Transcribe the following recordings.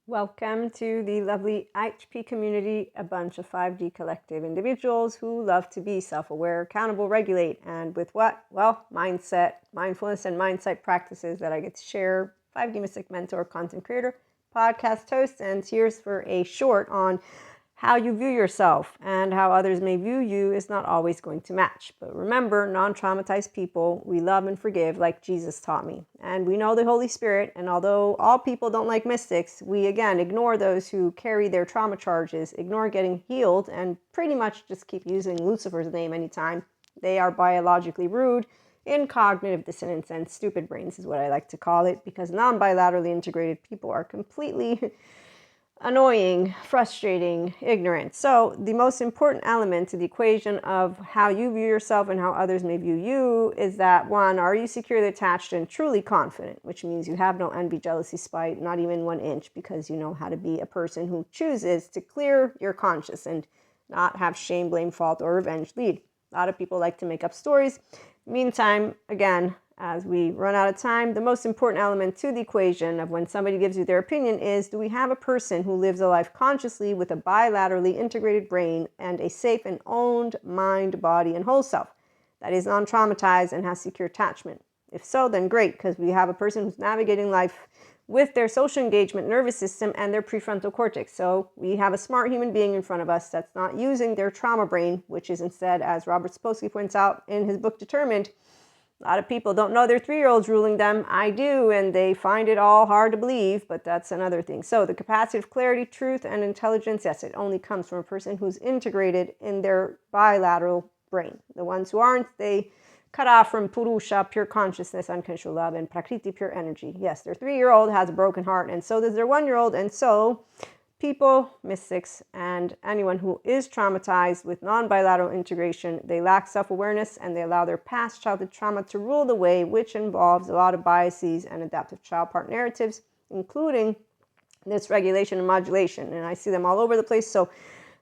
Welcome to the lovely IHP community, a bunch of 5D collective individuals who love to be self-aware, accountable, regulate, and with what? Well, mindset, mindfulness, and mindset practices that I get to share. 5D Mystic Mentor, content creator, podcast host, and here's for a short on how you view yourself and how others may view you is not always going to match. But remember, non-traumatized people, we love and forgive like Jesus taught me. And we know the Holy Spirit, and although all people don't like mystics, we again ignore those who carry their trauma charges, ignore getting healed, and pretty much just keep using Lucifer's name anytime. They are biologically rude, in cognitive dissonance, and stupid brains is what I like to call it, because non-bilaterally integrated people are completely annoying, frustrating, ignorant. So the most important element to the equation of how you view yourself and how others may view you is that, one, are you securely attached and truly confident, which means you have no envy, jealousy, spite, not even 1 inch, because you know how to be a person who chooses to clear your conscience and not have shame, blame, fault, or revenge lead. A lot of people like to make up stories. Meantime, again, as we run out of time, the most important element to the equation of when somebody gives you their opinion is, do we have a person who lives a life consciously with a bilaterally integrated brain and a safe and owned mind, body, and whole self that is non-traumatized and has secure attachment? If so, then great, because we have a person who's navigating life with their social engagement nervous system and their prefrontal cortex. So we have a smart human being in front of us that's not using their trauma brain, which is instead, as Robert Sapolsky points out in his book Determined, a lot of people don't know their 3-year-olds ruling them. I do, and they find it all hard to believe, but that's another thing. So the capacity of clarity, truth, and intelligence, yes, it only comes from a person who's integrated in their bilateral brain. The ones who aren't, they cut off from Purusha, pure consciousness, unconditional love, and Prakriti, pure energy. Yes, their 3-year-old has a broken heart, and so does their 1-year-old, and so people, mystics, and anyone who is traumatized with non-bilateral integration, they lack self-awareness and they allow their past childhood trauma to rule the way, which involves a lot of biases and adaptive child part narratives, including dysregulation and modulation. And I see them all over the place. So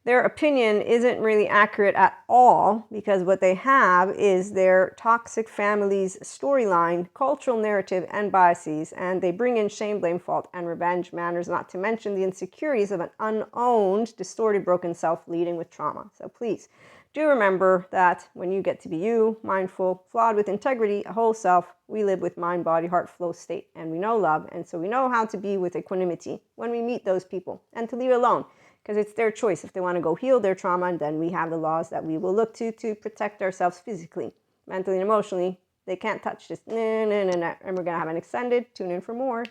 their opinion isn't really accurate at all, because what they have is their toxic family's storyline, cultural narrative, and biases, and they bring in shame, blame, fault, and revenge manners, not to mention the insecurities of an unowned, distorted, broken self leading with trauma. So please do remember that when you get to be you, mindful, flawed with integrity, a whole self, we live with mind, body, heart, flow state, and we know love, and so we know how to be with equanimity when we meet those people, and to leave it alone, because it's their choice if they want to go heal their trauma, and then we have the laws that we will look to protect ourselves physically, mentally, and emotionally. They can't touch this, and we're going to have an extended. Tune in for more.